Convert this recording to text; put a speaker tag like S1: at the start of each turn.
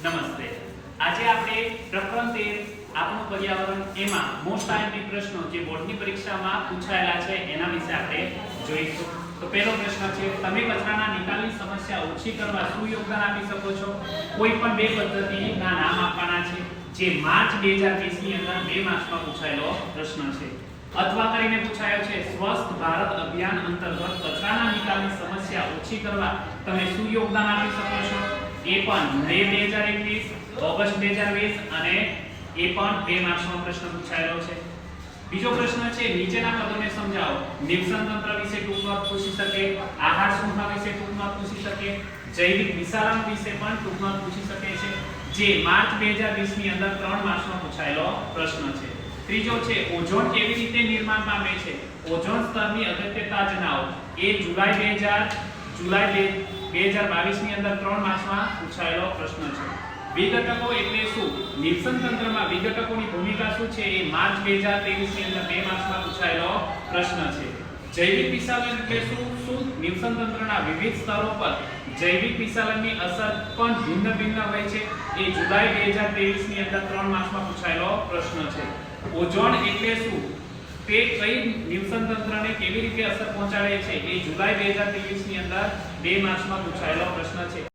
S1: નમસ્તે. આજે આપણે પ્રકરણ 13 આપણું પર્યાવરણ એમાં મોસ્ટ આઈએમપી પ્રશ્નો જે બોર્ડની પરીક્ષામાં પૂછાયેલા છે એના વિશે આપણે જોઈશું. તો પહેલો પ્રશ્ન છે, તમે કચરાના નિકાલની સમસ્યા ઓછી કરવા શું યોગદાન આપી શકો છો? કોઈ પણ બે પદ્ધતિના નામ આપવાના છે જે માર્ચ 2020 ની અંદર 2 માર્ચમાં પૂછાયેલો પ્રશ્ન છે. અથવા કરીને પૂછાયો છે, સ્વસ્થ ભારત અભિયાન અંતર્ગત કચરાના નિકાલની સમસ્યા ઓછી કરવા તમે શું યોગદાન આપી શકો છો? એ પણ મે 2021, ઓગસ્ટ 2020 અને એ પણ 2 માર્ચનો પ્રશ્ન પૂછાયેલો છે. બીજો પ્રશ્ન છે, નીચેના પદોને સમજાવો. નિવસન તંત્ર વિશે ટૂંકમાં પૂછી શકે, આહાર શૃંખલા વિશે ટૂંકમાં પૂછી શકે, જૈવિક વિશાલન વિશે પણ ટૂંકમાં પૂછી શકે છે, જે માર્ચ 2020 ની અંદર 3 માર્ચમાં પૂછાયેલો પ્રશ્ન છે. ત્રીજો છે, ઓઝોન કેવી રીતે નિર્માણ પામે છે? ઓઝોન સ્તરની અગત્યતા જણાવો. એ જુલાઈ 2022 ની અંદર 3 માર્ચમાં પૂછાયેલો પ્રશ્ન છે. વિઘટકો એટલે શું? નિવસન તંત્રમાં વિઘટકોની ભૂમિકા શું છે? એ માર્ચ 2023 ની અંદર 2 માર્ચમાં પૂછાયેલો પ્રશ્ન છે. જૈવિક વિશાલન એટલે શું? નિવસન તંત્રના વિવિધ સ્તરો પર જૈવિક વિશાલનની અસર પણ ભિન્ન હોય છે. એ જુલાઈ 2023 ની અંદર 3 માર્ચમાં પૂછાયેલો પ્રશ્ન છે. ઓઝોન એટલે શું? તે કઈ નિવસન તંત્રને કેવી રીતે અસર પહોંચાડે છે? એ જુલાઈ 2023 ની અંદર 2 માર્ચમાં પૂછાયેલો પ્રશ્ન છે.